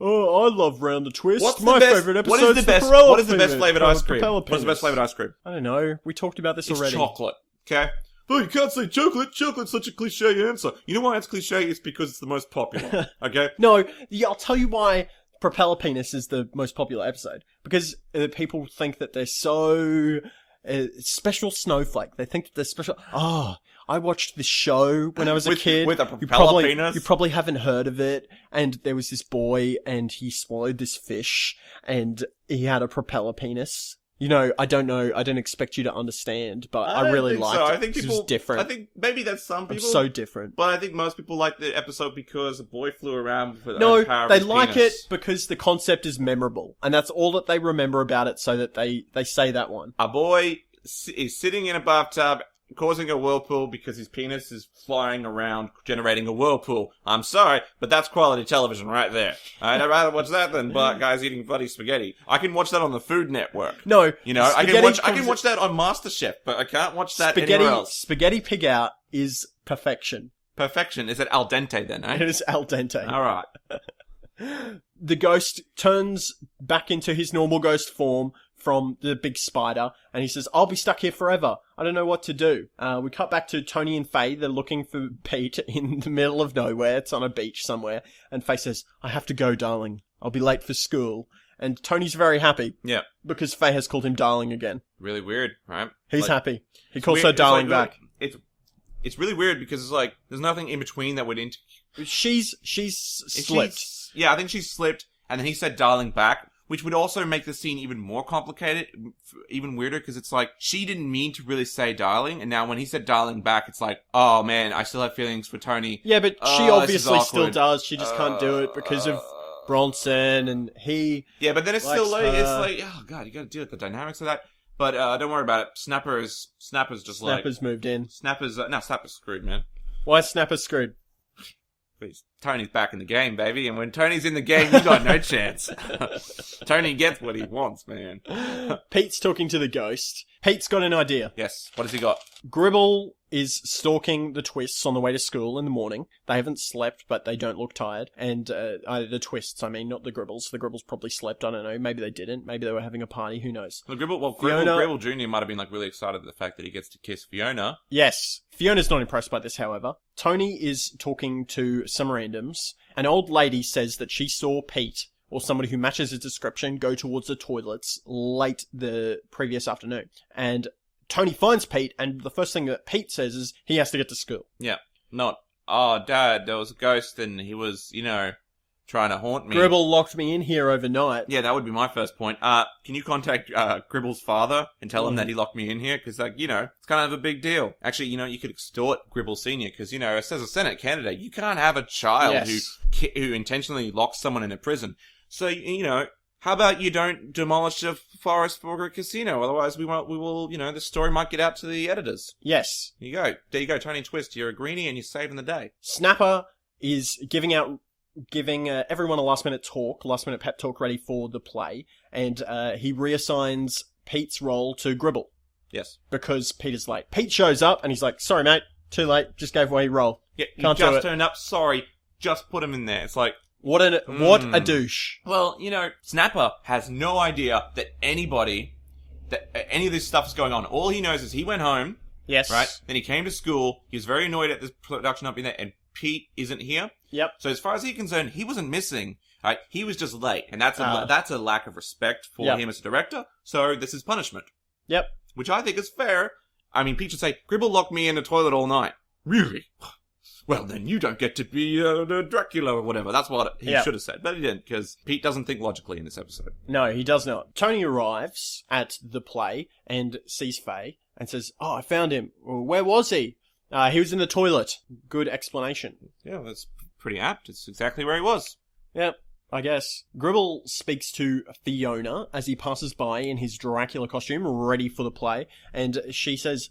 I love Round the Twist. What's my favourite episode? What is the best flavoured ice cream? What's the best flavoured ice cream? I don't know. We talked about this already. It's chocolate. Okay. Oh, you can't say chocolate. Chocolate's such a cliche answer. You know why it's cliche? It's because it's the most popular. Okay? No, I'll tell you why Propeller Penis is the most popular episode. Because people think that they're so... special snowflake. They think that they're special. I watched this show when I was a kid. With a propeller penis? You probably haven't heard of it. And there was this boy, and he swallowed this fish, and he had a propeller penis. I don't know. I don't expect you to understand, but I really liked it. I think it was different. I think maybe that's some people. So different. But I think most people like the episode because a boy flew around with the power of they his like penis. it because the concept is memorable, and that's all that they remember about it. So that they say that one. A boy is sitting in a bathtub, causing a whirlpool because his penis is flying around, generating a whirlpool. I'm sorry, but that's quality television right there. I'd rather watch that than guys eating bloody spaghetti. I can watch that on the Food Network. No, I can watch that on MasterChef, but I can't watch that anywhere else. Spaghetti Pig Out is perfection. Perfection. Is it al dente then, eh? It is al dente. All right. The ghost turns back into his normal ghost form from the big spider, and he says, I'll be stuck here forever. I don't know what to do. We cut back to Tony and Faye. They're looking for Pete in the middle of nowhere. It's on a beach somewhere. And Faye says, I have to go, darling. I'll be late for school. And Tony's very happy. Yeah. Because Faye has called him darling again. Really weird, right? He's happy. He calls her darling back. It's really weird because it's like, there's nothing in between that would... She's slipped. I think she's slipped, and then he said darling back, which would also make the scene even more complicated, even weirder, because it's like, she didn't mean to really say darling, and now when he said darling back, it's like, oh man, I still have feelings for Tony. Yeah, but she obviously still does, she just can't do it because of Bronson, and he... Yeah, but then it's still like, it's like, oh god, you gotta deal with the dynamics of that. But don't worry about it, Snapper's moved in. Snapper's screwed, man. Why is Snapper screwed? Tony's back in the game, baby, and when Tony's in the game, you got no chance. Tony gets what he wants, man. Pete's talking to the ghost. Pete's got an idea. Yes, what has he got? Gribble is stalking the Twists on the way to school in the morning. They haven't slept, but they don't look tired. And the Twists, I mean, not the Gribbles. The Gribbles probably slept, I don't know. Maybe they didn't. Maybe they were having a party, who knows. Gribble Jr. might have been really excited at the fact that he gets to kiss Fiona. Yes. Fiona's not impressed by this, however. Tony is talking to some randoms. An old lady says that she saw Pete, or somebody who matches his description, go towards the toilets late the previous afternoon. And Tony finds Pete, and the first thing that Pete says is he has to get to school. Yeah. Not, oh, Dad, there was a ghost and he was, trying to haunt me. Gribble locked me in here overnight. Yeah, that would be my first point. Can you contact Gribble's father and tell him that he locked me in here? Because, it's kind of a big deal. Actually, you could extort Gribble Sr. because, as a Senate candidate, you can't have a child who intentionally locks someone in a prison. So, how about you don't demolish the forest for a casino? Otherwise, we will, the story might get out to the editors. Yes. There you go. There you go, Tony Twist. You're a greenie and you're saving the day. Snapper is giving everyone a last minute pep talk ready for the play, and he reassigns Pete's role to Gribble. Yes. Because Peter's late. Pete shows up and he's like, sorry mate, too late, just gave away your role. Yeah, you just turned up, sorry, just put him in there. It's like... What a douche. Well, Snapper has no idea that any of this stuff is going on. All he knows is he went home. Yes. Right? Then he came to school. He was very annoyed at this production not being there, and Pete isn't here. Yep. So as far as he's concerned, he wasn't missing. Right? He was just late, and that's a lack of respect for him as a director. So this is punishment. Yep. Which I think is fair. I mean, Pete should say, Gribble locked me in the toilet all night. Really? well, then you don't get to be Dracula or whatever. That's what he should have said, but he didn't, because Pete doesn't think logically in this episode. No, he does not. Tony arrives at the play and sees Faye and says, "Oh, I found him. Where was he? He was in the toilet." Good explanation. Yeah, that's pretty apt. It's exactly where he was. Yep. I guess. Gribble speaks to Fiona as he passes by in his Dracula costume, ready for the play, and he says,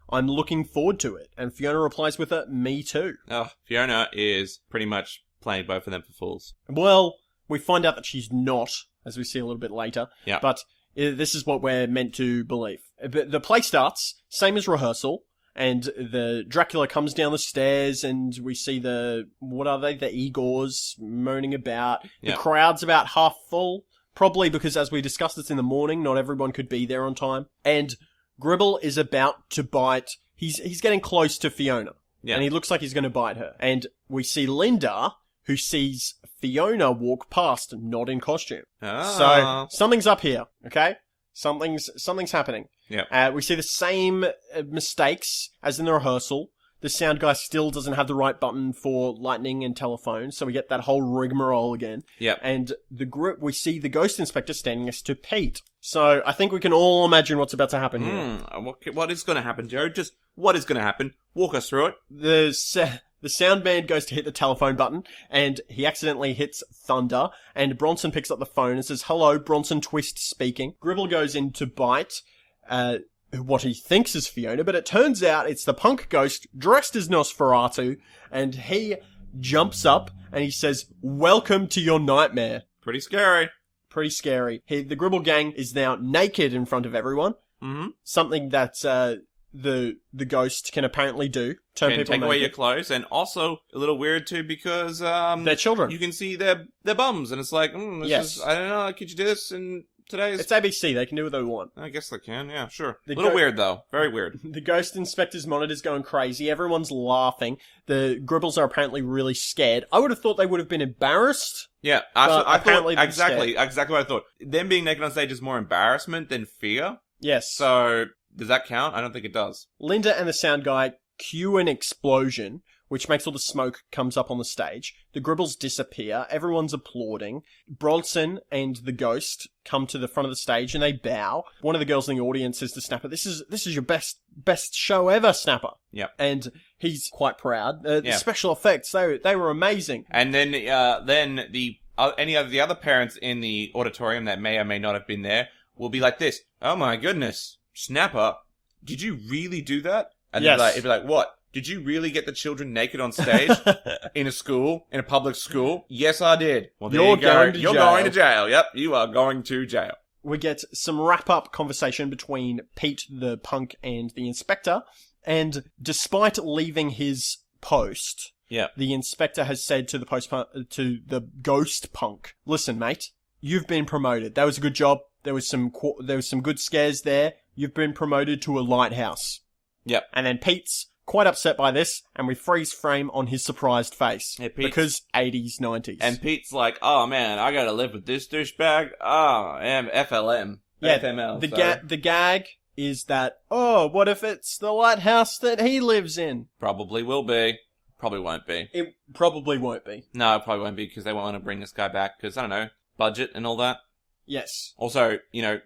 "I'm looking forward to it." And Fiona replies with a, "Me too." Oh, Fiona is pretty much playing both of them for fools. Well, we find out that she's not, as we see a little bit later. Yeah. But this is what we're meant to believe. The play starts, same as rehearsal. And the Dracula comes down the stairs and we see the Igors moaning about. The crowd's about half full, probably because as we discussed this in the morning, not everyone could be there on time. And Gribble is about to bite. He's getting close to Fiona. Yeah. And he looks like he's going to bite her. And we see Linda, who sees Fiona walk past, not in costume. So something's up here, okay? Something's happening. Yeah. We see the same mistakes as in the rehearsal. The sound guy still doesn't have the right button for lightning and telephone, so we get that whole rigmarole again. Yeah. And we see the ghost inspector standing next to Pete. So I think we can all imagine what's about to happen here. What is going to happen, Joe? Just what is going to happen? Walk us through it. The sound man goes to hit the telephone button, and he accidentally hits thunder, and Bronson picks up the phone and says, "Hello, Bronson Twist speaking." Gribble goes in to bite what he thinks is Fiona, but it turns out it's the punk ghost dressed as Nosferatu, and he jumps up and he says, "Welcome to your nightmare." Pretty scary. Pretty scary. The Gribble gang is now naked in front of everyone. Mm-hmm. Something that the ghost can apparently do. Take away your clothes, and also a little weird too because they're children. You can see their bums, and it's like, I don't know, could you do this in today's? It's ABC. They can do what they want. I guess they can. Yeah, sure. A little weird though. Very weird. The ghost inspector's monitor's going crazy. Everyone's laughing. The Gribbles are apparently really scared. I would have thought they would have been embarrassed. Yeah, I thought exactly what I thought. Them being naked on stage is more embarrassment than fear. Yes. So does that count? I don't think it does. Linda and the sound guy cue an explosion, which makes all the smoke comes up on the stage. The Gribbles disappear. Everyone's applauding. Bronson and the ghost come to the front of the stage and they bow. One of the girls in the audience says to Snapper, "This is your best show ever, Snapper." Yep. And he's quite proud. The special effects, they were amazing. And then the other parents in the auditorium that may or may not have been there will be like this: "Oh my goodness, Snapper, did you really do that?" And it'd be like, "What? Did you really get the children naked on stage in a public school?" "Yes, I did." "Well, there you go. You're going to jail. Yep, you are going to jail." We get some wrap-up conversation between Pete, the punk, and the inspector. And despite leaving his post, the inspector has said to the ghost punk, "Listen, mate, you've been promoted. That was a good job. There was some good scares there. You've been promoted to a lighthouse." Yep. And then Pete's quite upset by this, and we freeze frame on his surprised face. Yeah, because 80s, 90s. And Pete's like, "Oh man, I gotta live with this douchebag. Oh, FLM. Yeah, FML. The gag is that, what if it's the lighthouse that he lives in? Probably will be. Probably won't be. It probably won't be. No, it probably won't be because they won't want to bring this guy back because, I don't know, budget and all that. Yes. Also,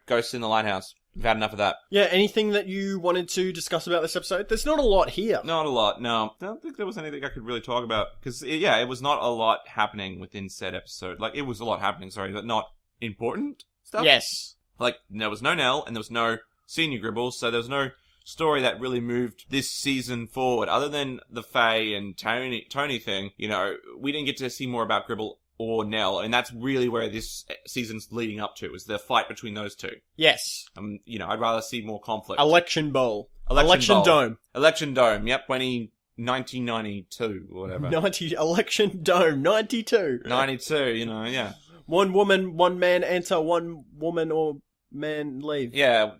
ghosts in the lighthouse. We've had enough of that. Yeah, anything that you wanted to discuss about this episode? There's not a lot here. Not a lot, no. I don't think there was anything I could really talk about. Because, it was not a lot happening within said episode. Like, it was a lot happening, but not important stuff. Yes. Like, there was no Nell, and there was no Senior Gribbles, so there was no story that really moved this season forward. Other than the Faye and Tony thing, we didn't get to see more about Gribble or Nell, and that's really where this season's leading up to, is the fight between those two. Yes. I'd rather see more conflict. Election Bowl. Election Dome. Election Dome, yep, 1992, or whatever. Election Dome, 92. 92, yeah. One woman, one man enter, one woman or man leave. Yeah,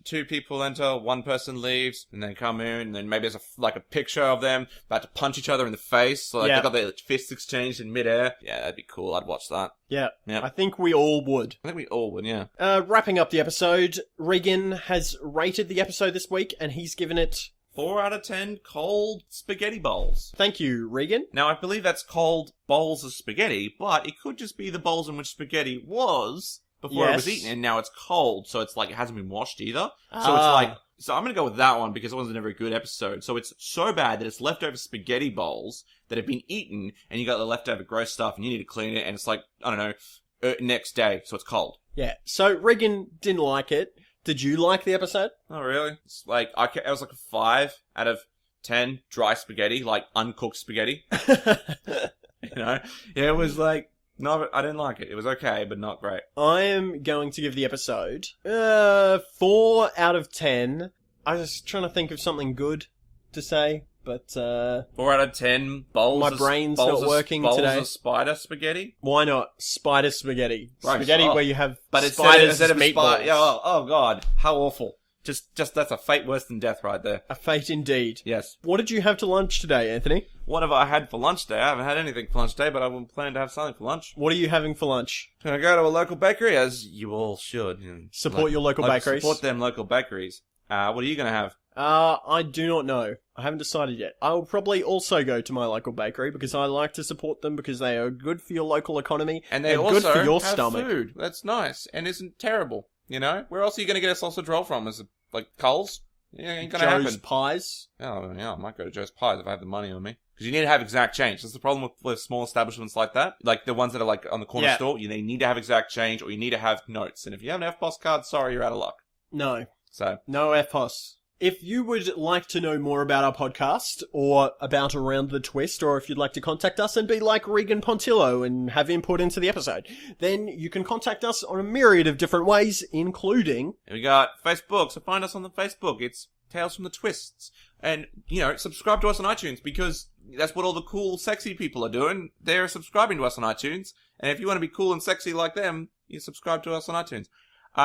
two people enter, one person leaves, and they come in, and then maybe there's a picture of them about to punch each other in the face. So they got their fists exchanged in midair. Yeah, that'd be cool. I'd watch that. Yeah. I think we all would. Yeah. Wrapping up the episode, Regan has rated the episode this week, and he's given it 4 out of 10 cold spaghetti bowls. Thank you, Regan. Now, I believe that's cold bowls of spaghetti, but it could just be the bowls in which spaghetti was before it was eaten, and now it's cold, so it's like it hasn't been washed either. So it's like... So I'm going to go with that one because it wasn't a very good episode. So it's so bad that it's leftover spaghetti bowls that have been eaten, and you got the leftover gross stuff, and you need to clean it, and it's like, I don't know, next day, so it's cold. Yeah, so Regan didn't like it. Did you like the episode? Oh, really? It's like, it was like a 5 out of 10 dry spaghetti, like uncooked spaghetti. You know? Yeah, it was like, no, I didn't like it. It was okay, but not great. I am going to give the episode 4 out of 10. I was trying to think of something good to say, but 4 out of 10 bowls. My brain's not working bowls today. Of spider spaghetti. Why not spider spaghetti? Right. Spaghetti where you have but spiders instead of meatballs. Oh god, how awful! Just that's a fate worse than death right there. A fate indeed. Yes. What did you have to lunch today, Anthony? What have I had for lunch today? I haven't had anything for lunch today, but I will plan to have something for lunch. What are you having for lunch? Can I go to a local bakery, as you all should? Support your local bakeries. Support them local bakeries. What are you going to have? I do not know. I haven't decided yet. I will probably also go to my local bakery because I like to support them because they are good for your local economy and they also good for your have stomach. Food. That's nice and isn't terrible. You know, where else are you going to get a sausage roll from? Is it like Coles? Yeah, ain't gonna Joe's happen. Pies. Oh, yeah, I might go to Joe's Pies if I have the money on me. Because you need to have exact change. That's the problem with small establishments like that. Like the ones that are like on the corner store. They need to have exact change or you need to have notes. And if you have an FPOS card, sorry, you're out of luck. No. So. No FPOS. If you would like to know more about our podcast or about Around the Twist, or if you'd like to contact us and be like Regan Pontillo and have input into the episode, then you can contact us on a myriad of different ways, including... We got Facebook, so find us on the Facebook. It's Tales from the Twists. And, you know, subscribe to us on iTunes because that's what all the cool, sexy people are doing. They're subscribing to us on iTunes. And if you want to be cool and sexy like them, you subscribe to us on iTunes.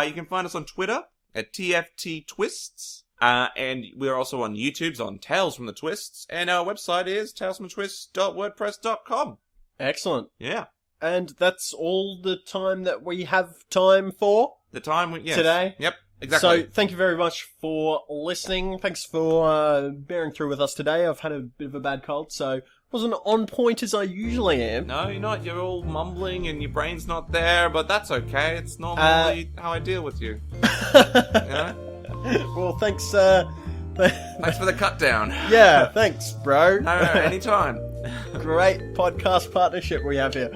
You can find us on Twitter at TFT Twists. And we're also on YouTube's on Tales from the Twists, and our website is talesfromthetwists.wordpress.com. Excellent. Yeah. And that's all the time that we have time for? Yes. Today? Yep, exactly. So, thank you very much for listening. Thanks for bearing through with us today. I've had a bit of a bad cold, so wasn't on point as I usually am. No, you're not. You're all mumbling and your brain's not there, but that's okay. It's normally how I deal with you. You know? Well, thanks, thanks for the cut down. Yeah, thanks, bro. No, anytime. Great podcast partnership we have here.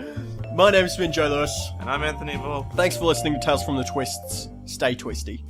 My name's been Joe Lewis. And I'm Anthony Ball. Thanks for listening to Tales from the Twists. Stay twisty.